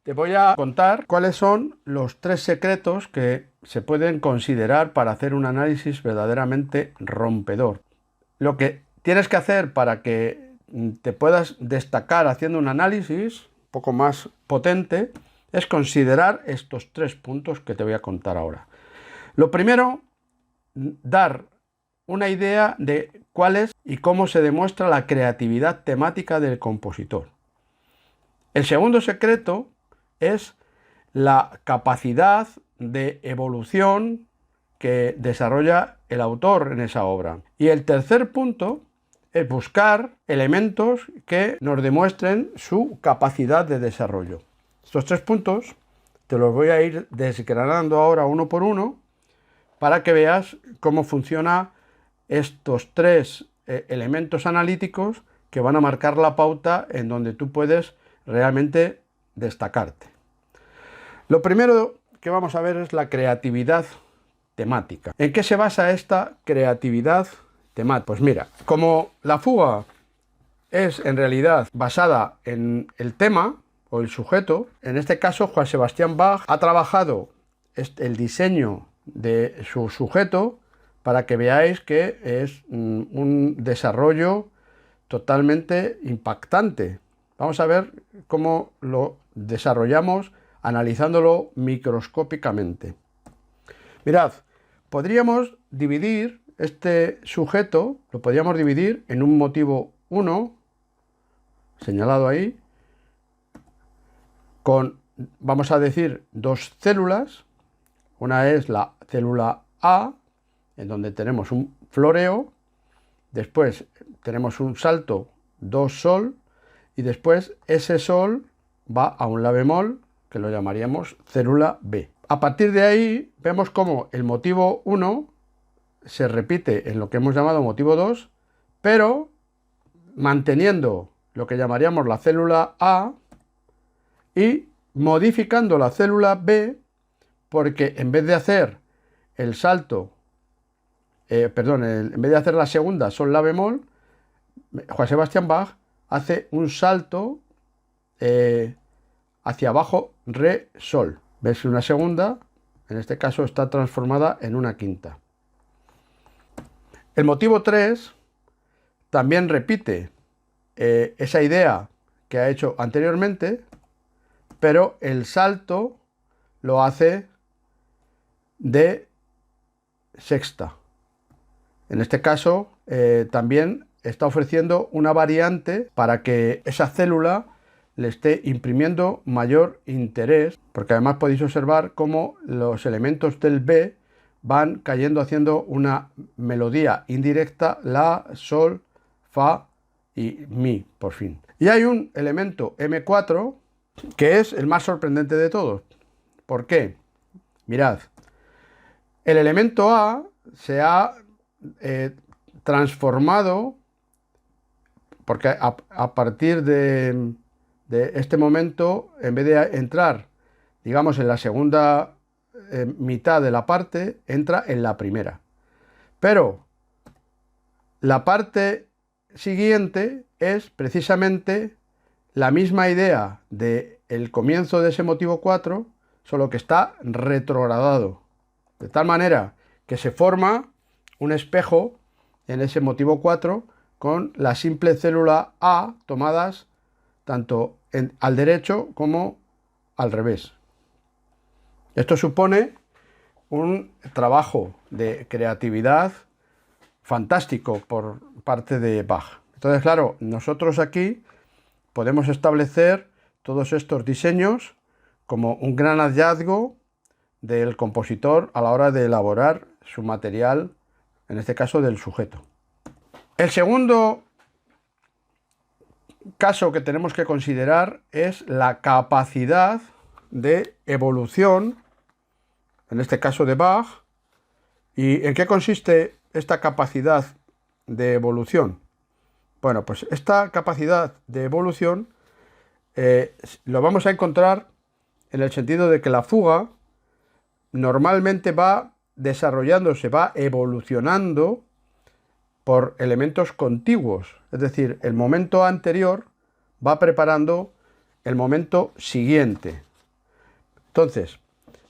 te voy a contar cuáles son los 3 secretos que se pueden considerar para hacer un análisis verdaderamente rompedor. Lo que tienes que hacer para que te puedas destacar haciendo un análisis un poco más potente es considerar estos 3 puntos que te voy a contar ahora. Lo primero, dar una idea de cuál es y cómo se demuestra la creatividad temática del compositor. El segundo secreto es la capacidad de evolución que desarrolla el autor en esa obra. Y el tercer punto es buscar elementos que nos demuestren su capacidad de desarrollo. Estos 3 puntos te los voy a ir desgranando ahora uno por uno para que veas cómo funciona estos 3 elementos analíticos que van a marcar la pauta en donde tú puedes realmente destacarte. Lo primero que vamos a ver es la creatividad temática. ¿En qué se basa esta creatividad temática? Pues mira, como la fuga es en realidad basada en el tema o el sujeto, en este caso Johann Sebastian Bach ha trabajado el diseño de su sujeto para que veáis que es un desarrollo totalmente impactante. Vamos a ver cómo lo desarrollamos analizándolo microscópicamente. Mirad, podríamos dividir este sujeto, lo podríamos dividir en un motivo 1, señalado ahí, con, vamos a decir, 2 células. Una es la célula A, en donde tenemos un floreo, después tenemos un salto, do, sol, y después ese sol va a un la bemol, que lo llamaríamos célula B. A partir de ahí vemos cómo el motivo 1 se repite en lo que hemos llamado motivo 2, pero manteniendo lo que llamaríamos la célula A y modificando la célula B, porque en vez de hacer el salto, en vez de hacer la segunda sol la bemol, Johann Sebastian Bach hace un salto hacia abajo, re, sol. ¿Ves? Una segunda, en este caso está transformada en una quinta. El motivo 3 también repite esa idea que ha hecho anteriormente, pero el salto lo hace de sexta. En este caso también está ofreciendo una variante para que esa célula le esté imprimiendo mayor interés, porque además podéis observar cómo los elementos del B van cayendo haciendo una melodía indirecta, la, sol, fa y mi, por fin. Y hay un elemento M4 que es el más sorprendente de todos. ¿Por qué? Mirad, el elemento A se ha transformado, porque a partir de este momento, en vez de entrar, digamos, en la segunda mitad de la parte, entra en la primera. Pero la parte siguiente es precisamente la misma idea del comienzo de ese motivo 4, solo que está retrogradado. De tal manera que se forma un espejo en ese motivo 4 con la simple célula A tomadas tanto al derecho como al revés. Esto supone un trabajo de creatividad fantástico por parte de Bach. Entonces, claro, nosotros aquí podemos establecer todos estos diseños como un gran hallazgo del compositor a la hora de elaborar su material, en este caso del sujeto. El segundo caso que tenemos que considerar es la capacidad de evolución, en este caso de Bach. ¿Y en qué consiste esta capacidad de evolución? Bueno, pues esta capacidad de evolución lo vamos a encontrar en el sentido de que la fuga normalmente va desarrollándose, va evolucionando por elementos contiguos, es decir, el momento anterior va preparando el momento siguiente. Entonces,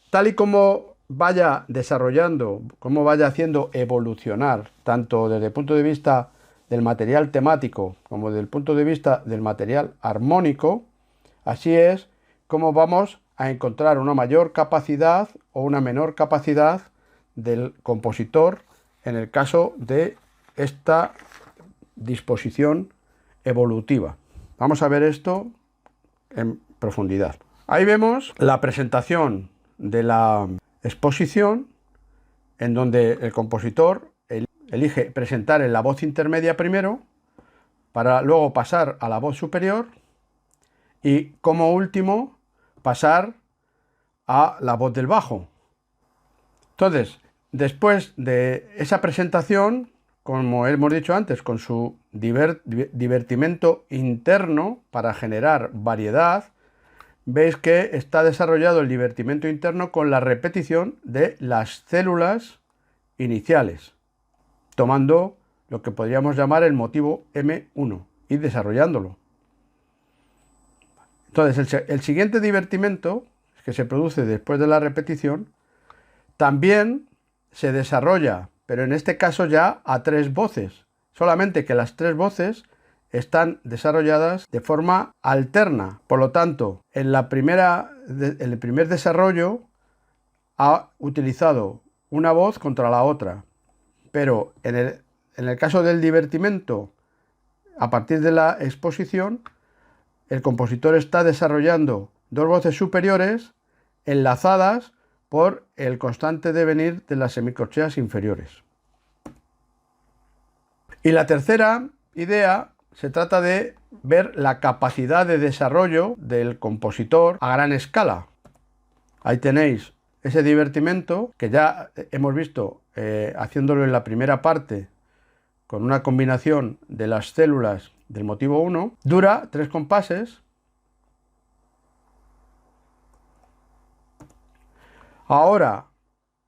tal y como vaya desarrollando, como vaya haciendo evolucionar, tanto desde el punto de vista del material temático como desde el punto de vista del material armónico, así es como vamos a encontrar una mayor capacidad o una menor capacidad del compositor en el caso de esta disposición evolutiva. Vamos a ver esto en profundidad. Ahí vemos la presentación de la exposición, en donde el compositor elige presentar en la voz intermedia primero, para luego pasar a la voz superior y como último pasar a la voz del bajo. Entonces, después de esa presentación, como hemos dicho antes, con su divertimento interno para generar variedad, veis que está desarrollado el divertimento interno con la repetición de las células iniciales, tomando lo que podríamos llamar el motivo M1 y desarrollándolo. Entonces, el siguiente divertimento que se produce después de la repetición también se desarrolla, pero en este caso ya a 3 voces, solamente que las 3 voces están desarrolladas de forma alterna. Por lo tanto, en el primer desarrollo ha utilizado una voz contra la otra, pero en el caso del divertimento, a partir de la exposición, el compositor está desarrollando 2 voces superiores enlazadas por el constante devenir de las semicorcheas inferiores. Y la tercera idea se trata de ver la capacidad de desarrollo del compositor a gran escala. Ahí tenéis ese divertimento que ya hemos visto haciéndolo en la primera parte con una combinación de las células del motivo 1, dura 3 compases. Ahora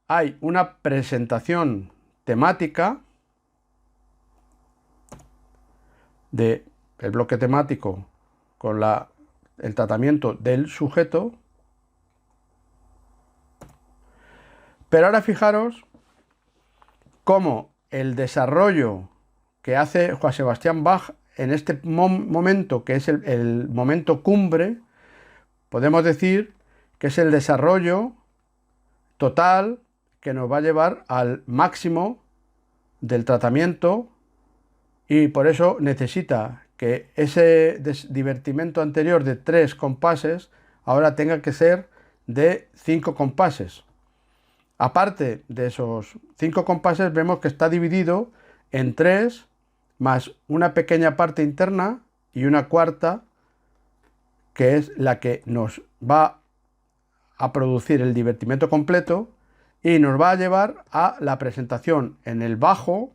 hay una presentación temática del bloque temático con el tratamiento del sujeto. Pero ahora fijaros cómo el desarrollo que hace Johann Sebastian Bach en este momento, que es el momento cumbre, podemos decir que es el desarrollo total que nos va a llevar al máximo del tratamiento, y por eso necesita que ese divertimento anterior de 3 compases ahora tenga que ser de 5 compases. Aparte de esos 5 compases, vemos que está dividido en 3 más una pequeña parte interna y una cuarta, que es la que nos va a producir el divertimento completo y nos va a llevar a la presentación en el bajo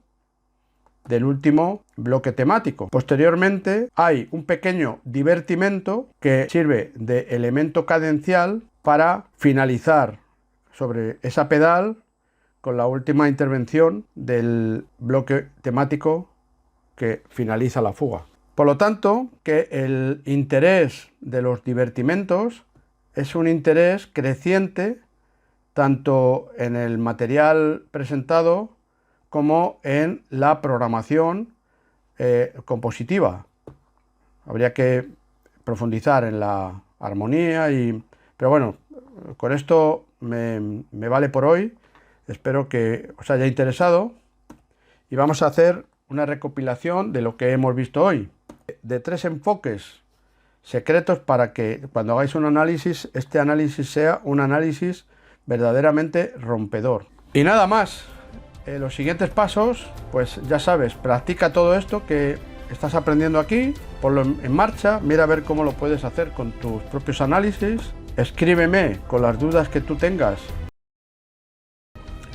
del último bloque temático. Posteriormente hay un pequeño divertimento que sirve de elemento cadencial para finalizar sobre esa pedal con la última intervención del bloque temático que finaliza la fuga. Por lo tanto, que el interés de los divertimentos es un interés creciente tanto en el material presentado como en la programación compositiva. Habría que profundizar en la armonía, pero bueno, con esto me vale por hoy. Espero que os haya interesado y vamos a hacer una recopilación de lo que hemos visto hoy, de 3 enfoques secretos para que cuando hagáis un análisis, este análisis sea un análisis verdaderamente rompedor. Y nada más. Los siguientes pasos, pues ya sabes, practica todo esto que estás aprendiendo aquí, ponlo en marcha, mira a ver cómo lo puedes hacer con tus propios análisis, escríbeme con las dudas que tú tengas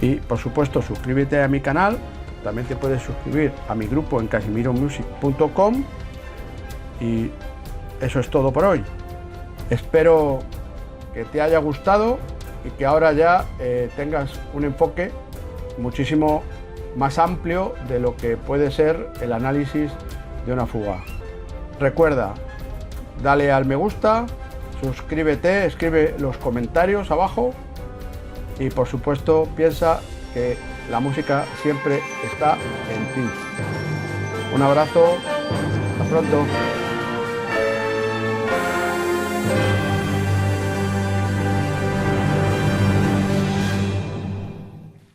y por supuesto suscríbete a mi canal. También te puedes suscribir a mi grupo en casimiromusic.com y eso es todo por hoy. Espero que te haya gustado y que ahora ya tengas un enfoque muchísimo más amplio de lo que puede ser el análisis de una fuga. Recuerda, dale al me gusta, suscríbete, escribe los comentarios abajo y por supuesto piensa que la música siempre está en ti. Un abrazo, hasta pronto.